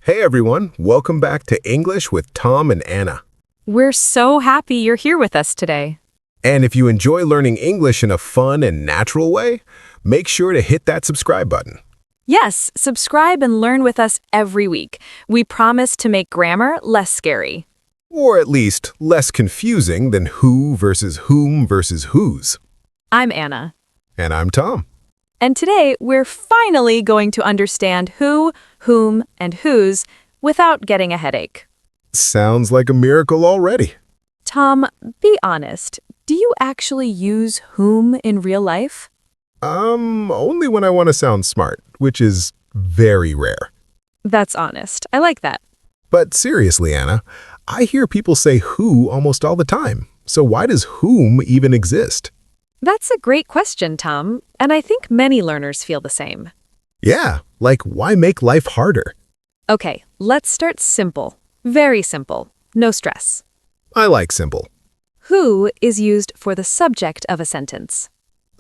Hey everyone, welcome back to English with Tom and Anna. We're so happy you're here with us today. And if you enjoy learning English in a fun and natural way, make sure to hit that subscribe button. Yes, subscribe and learn with us every week. We promise to make grammar less scary. Or at least less confusing than who versus whom versus whose. I'm Anna. And I'm Tom. And today, we're finally going to understand who, whom, and whose without getting a headache. Sounds like a miracle already. Tom, be honest. Do you actually use whom in real life? Only when I want to sound smart, which is very rare. That's honest. I like that. But seriously, Anna, I hear people say who almost all the time. So why does whom even exist? That's a great question, Tom, and I think many learners feel the same. Yeah, like why make life harder? Okay, let's start simple. Very simple. No stress. I like simple. Who is used for the subject of a sentence.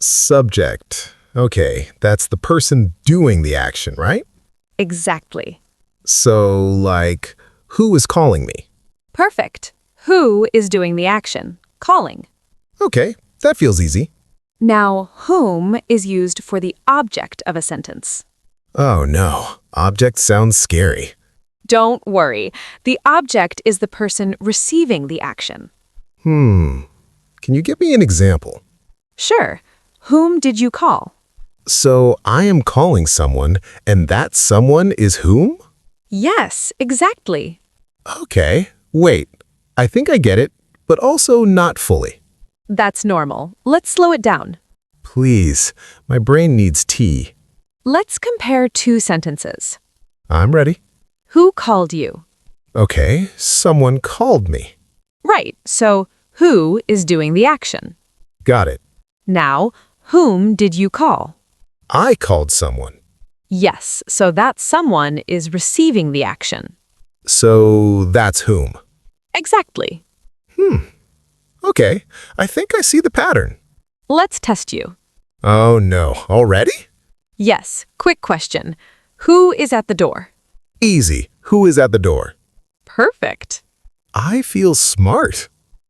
Subject. Okay, that's the person doing the action, right? Exactly. So, like, who is calling me? Perfect. Who is doing the action? Calling. Okay, that feels easy. Now, whom is used for the object of a sentence. Oh no, object sounds scary. Don't worry. The object is the person receiving the action. Can you give me an example? Sure. Whom did you call? So, I am calling someone, and that someone is whom? Yes, exactly. Okay, wait. I think I get it, but also not fully. That's normal. Let's slow it down. Please, my brain needs tea. Let's compare two sentences. I'm ready. Who called you? Okay, someone called me. Right, so who is doing the action? Got it. Now, whom did you call? I called someone. Yes, so that someone is receiving the action. So that's whom. Exactly. Okay, I think I see the pattern. Let's test you. Oh no, already? Yes, quick question. Who is at the door? Easy. Who is at the door? Perfect. I feel smart.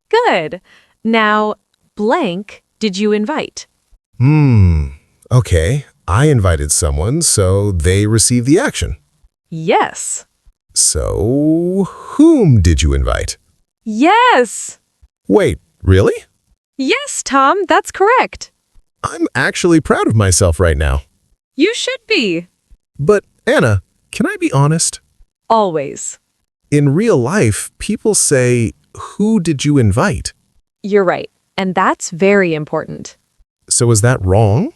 Good. Now, blank did you invite? Okay, I invited someone, so they received the action. Yes. So, whom did you invite? Yes. Wait, really? Yes, Tom, that's correct. I'm actually proud of myself right now. You should be. But, Anna, can I be honest? Always. In real life, people say, who did you invite? You're right, and that's very important. So is that wrong?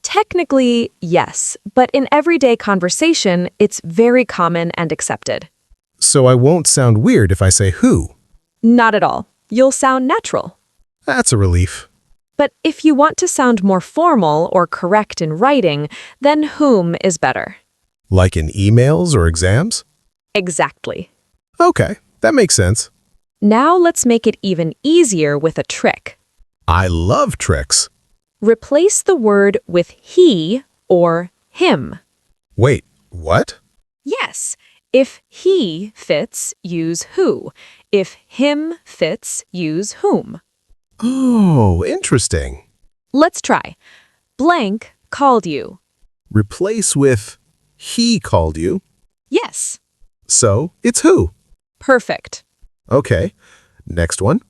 Technically, yes, but in everyday conversation, it's very common and accepted. So I won't sound weird if I say who. Not at all. You'll sound natural. That's a relief. But if you want to sound more formal or correct in writing, then whom is better. Like in emails or exams? Exactly. Okay, that makes sense. Now let's make it even easier with a trick. I love tricks. Replace the word with he or him. Wait, what? Yes. If he fits, use who. If him fits, use whom. Oh, interesting. Let's try. Blank called you. Replace with he called you. Yes. So it's who. Perfect. Okay, next one.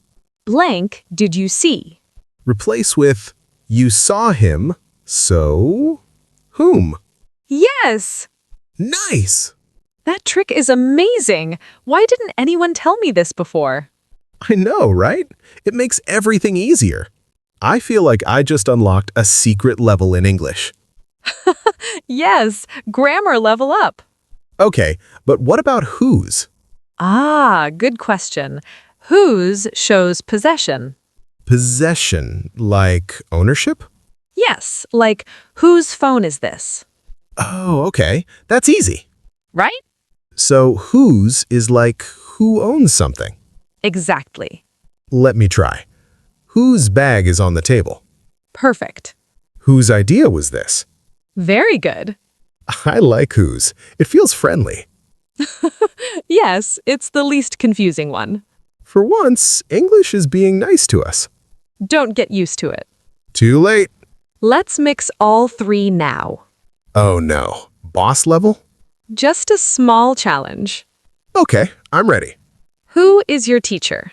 Blank did you see? Replace with you saw him, so whom? Yes. Nice! That trick is amazing. Why didn't anyone tell me this before? I know, right? It makes everything easier. I feel like I just unlocked a secret level in English. Yes, grammar level up. Okay, but what about whose? Ah, good question. Whose shows possession. Possession, like ownership? Yes, like whose phone is this? Oh, okay. That's easy. Right? So whose is like who owns something. Exactly. Let me try. Whose bag is on the table? Perfect. Whose idea was this? Very good. I like whose. It feels friendly. Yes, it's the least confusing one. For once, English is being nice to us. Don't get used to it. Too late. Let's mix all three now. Oh no. Boss level? Just a small challenge. Okay, I'm ready. Who is your teacher?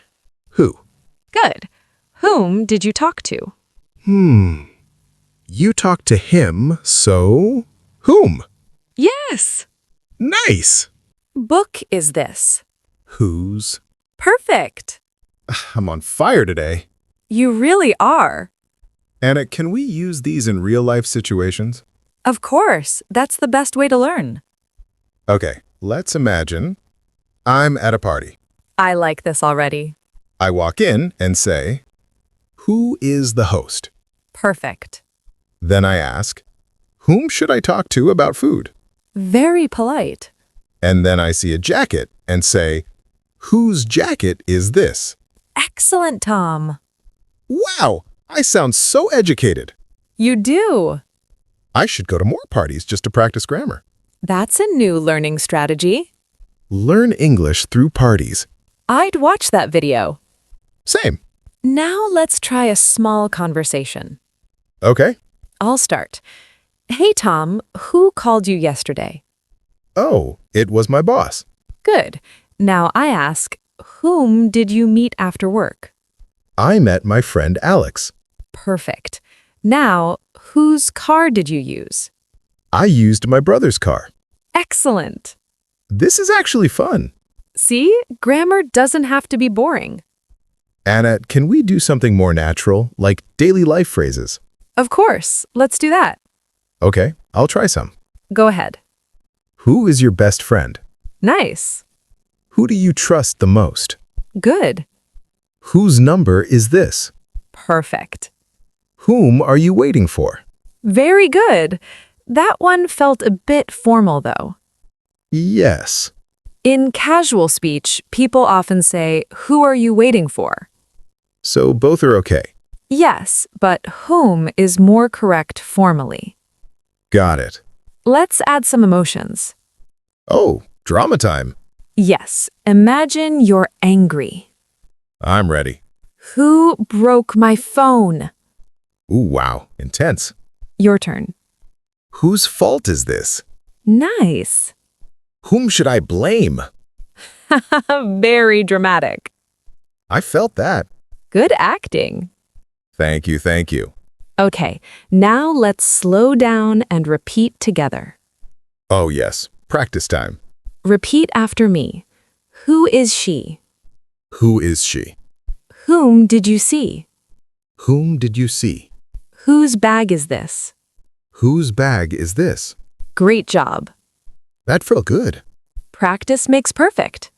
Who? Good. Whom did you talk to? You talked to him, so whom? Yes. Nice. Book is this. Whose? Perfect. I'm on fire today. You really are. Anna, can we use these in real-life situations? Of course. That's the best way to learn. Okay, let's imagine I'm at a party. I like this already. I walk in and say, "Who is the host?" Perfect. Then I ask, "Whom should I talk to about food?" Very polite. And then I see a jacket and say, "Whose jacket is this?" Excellent, Tom. Wow, I sound so educated. You do. I should go to more parties just to practice grammar. That's a new learning strategy. Learn English through parties. I'd watch that video. Same. Now let's try a small conversation. Okay. I'll start. Hey, Tom, who called you yesterday? Oh, it was my boss. Good. Now I ask, whom did you meet after work? I met my friend Alex. Perfect. Now, whose car did you use? I used my brother's car. Excellent. This is actually fun. See, grammar doesn't have to be boring. Anna, can we do something more natural, like daily life phrases? Of course. Let's do that. Okay, I'll try some. Go ahead. Who is your best friend? Nice. Who do you trust the most? Good. Whose number is this? Perfect. Whom are you waiting for? Very good. That one felt a bit formal, though. Yes. In casual speech, people often say, "Who are you waiting for?" So both are okay. Yes, but whom is more correct formally. Got it. Let's add some emotions. Oh, drama time. Yes, imagine you're angry. I'm ready. Who broke my phone? Ooh, wow, intense. Your turn. Whose fault is this? Nice. Whom should I blame? Very dramatic. I felt that. Good acting. Thank you, thank you. Okay, now let's slow down and repeat together. Oh, yes, practice time. Repeat after me. Who is she? Who is she? Whom did you see? Whom did you see? Whose bag is this? Whose bag is this? Great job. That felt good. Practice makes perfect.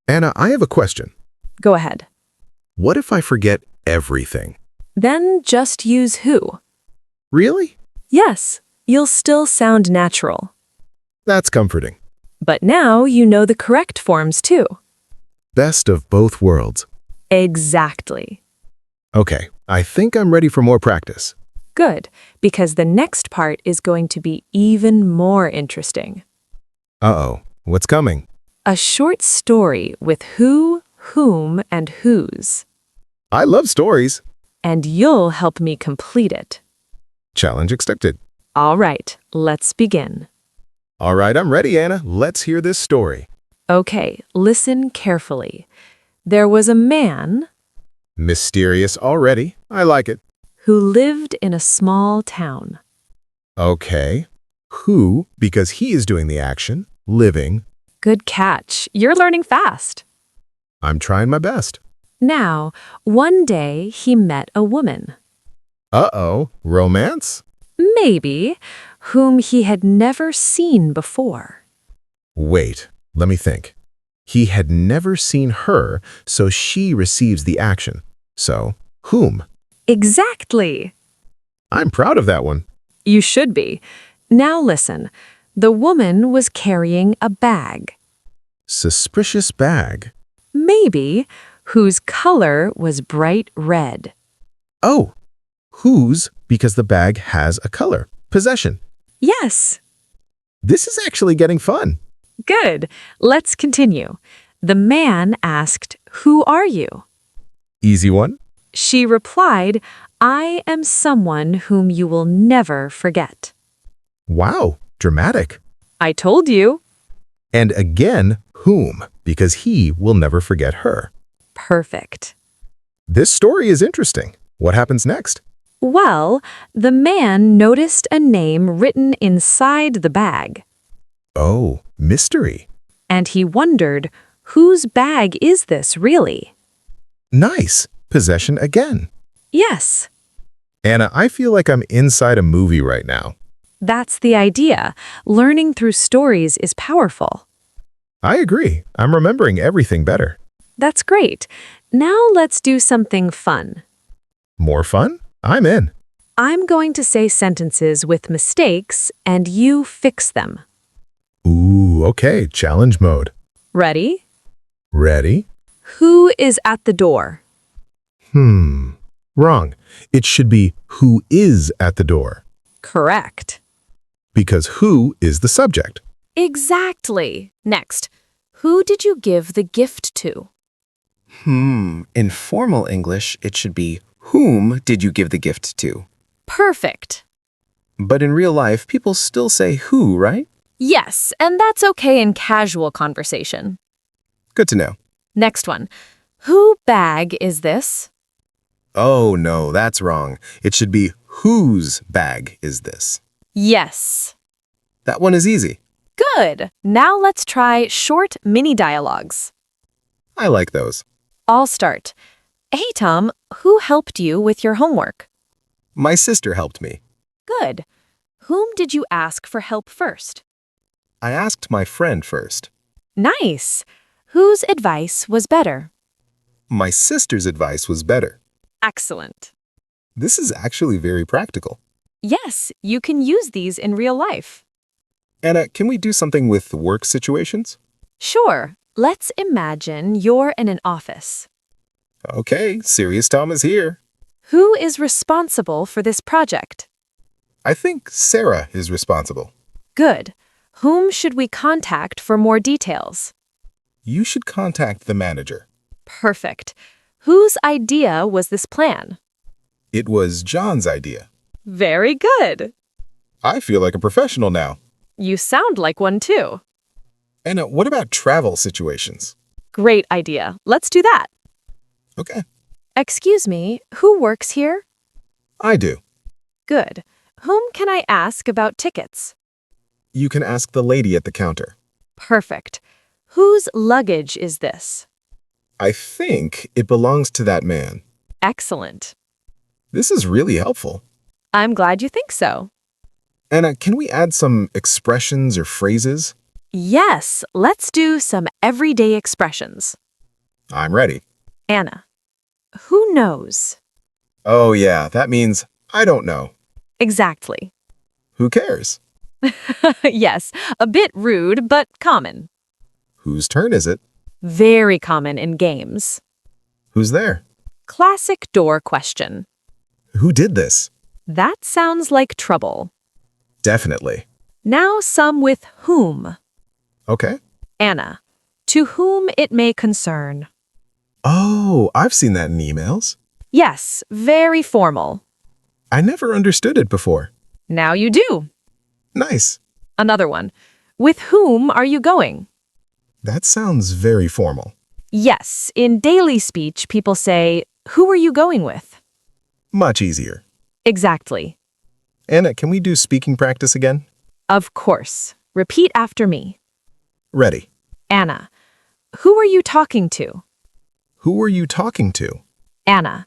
Anna, I have a question. Go ahead. What if I forget everything? Then just use who. Really? Yes, you'll still sound natural. That's comforting. But now you know the correct forms too. Best of both worlds. Exactly. Okay, I think I'm ready for more practice. Good, because the next part is going to be even more interesting. Uh-oh, what's coming? A short story with who, whom, and whose. I love stories. And you'll help me complete it. Challenge accepted. All right, let's begin. All right, I'm ready, Anna. Let's hear this story. Okay, listen carefully. There was a man Mysterious already. I like it. who lived in a small town. Okay. Who, because he is doing the action, living. Good catch. You're learning fast. I'm trying my best. Now, one day he met a woman, Uh-oh, romance? maybe, whom he had never seen before. Wait, let me think. He had never seen her, so she receives the action. So, whom? Exactly. I'm proud of that one. You should be. Now listen. The woman was carrying a bag, Suspicious bag. maybe, whose color was bright red. Oh, whose, because the bag has a color. Possession. Yes, This is actually getting fun. Good. Let's continue. The man asked, "Who are you?" Easy one. She replied, "I am someone whom you will never forget." Wow, dramatic. I told you. And again, whom, because he will never forget her. Perfect. This story is interesting. What happens next? Well, the man noticed a name written inside the bag, Oh, mystery. and he wondered, whose bag is this really? Nice. Possession again. Yes, Anna, I feel like I'm inside a movie right now. that's the idea. Learning through stories is powerful. I agree. I'm remembering everything better. That's great. Now let's do something fun. More fun? I'm in. I'm going to say sentences with mistakes, and you fix them. Ooh, okay. Challenge mode. Ready? Ready? Who is at the door? Wrong. It should be who is at the door, Correct. because who is the subject. Exactly. Next, who did you give the gift to? In formal English, it should be, whom did you give the gift to? Perfect. But in real life, people still say who, right? Yes, and that's okay in casual conversation. Good to know. Next one. Who bag is this? Oh, no, that's wrong. It should be, whose bag is this? Yes. That one is easy. Good. Now let's try short mini dialogues. I like those. I'll start. Hey, Tom, who helped you with your homework? My sister helped me. Good. Whom did you ask for help first? I asked my friend first. Nice. Whose advice was better? My sister's advice was better. Excellent. This is actually very practical. Yes, you can use these in real life. Anna, can we do something with work situations? Sure. Let's imagine you're in an office. Okay, Serious Tom is here. Who is responsible for this project? I think Sarah is responsible. Good. Whom should we contact for more details? You should contact the manager. Perfect. Whose idea was this plan? It was John's idea. Very good. I feel like a professional now. You sound like one too. Anna, what about travel situations? Great idea. Let's do that. Okay, Excuse me, who works here? I do. Good. Whom can I ask about tickets? You can ask the lady at the counter. Perfect. Whose luggage is this? I think it belongs to that man. Excellent. This is really helpful. I'm glad you think so. Anna, can we add some expressions or phrases? Yes, let's do some everyday expressions. I'm ready. Anna, who knows? Oh yeah, that means I don't know. Exactly. Who cares? Yes, a bit rude, but common. Whose turn is it? Very common in games. Who's there? Classic door question. Who did this? That sounds like trouble. Definitely. Now some with whom. Okay. Anna, to whom it may concern. Oh, I've seen that in emails. Yes, very formal. I never understood it before. Now you do. Nice. Another one. With whom are you going? That sounds very formal. Yes, in daily speech, people say, who are you going with? Much easier. Exactly. Anna, can we do speaking practice again? Of course. Repeat after me. Ready. Anna, who are you talking to? Who were you talking to? Anna,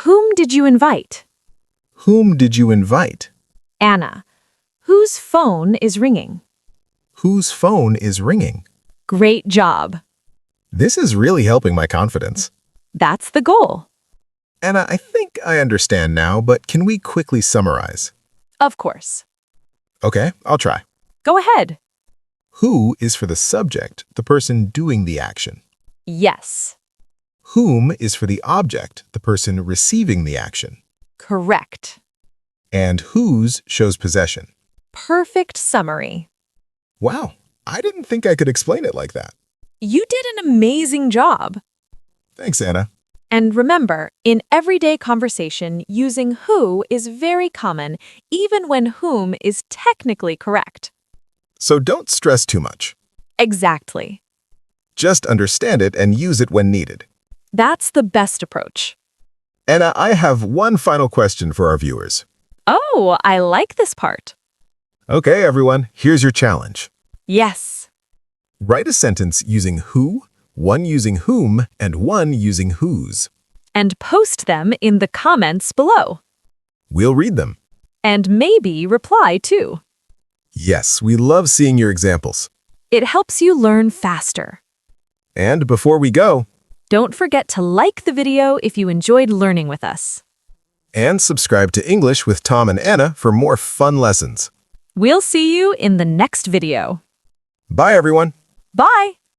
whom did you invite? Whom did you invite? Anna, whose phone is ringing? Whose phone is ringing? Great job. This is really helping my confidence. That's the goal. Anna, I think I understand now, but can we quickly summarize? Of course. Okay, I'll try. Go ahead. Who is for the subject, the person doing the action. Yes. Whom is for the object, the person receiving the action. Correct. And whose shows possession. Perfect summary. Wow, I didn't think I could explain it like that. You did an amazing job. Thanks, Anna. And remember, in everyday conversation, using who is very common, even when whom is technically correct. So don't stress too much. Exactly. Just understand it and use it when needed. That's the best approach. Anna, I have one final question for our viewers. Oh, I like this part. Okay, everyone, here's your challenge. Yes. Write a sentence using who, one using whom, and one using whose. And post them in the comments below. We'll read them. And maybe reply too. Yes, we love seeing your examples. It helps you learn faster. And before we go, Don't forget to like the video if you enjoyed learning with us. and subscribe to English with Tom and Anna for more fun lessons. We'll see you in the next video. Bye, everyone. Bye!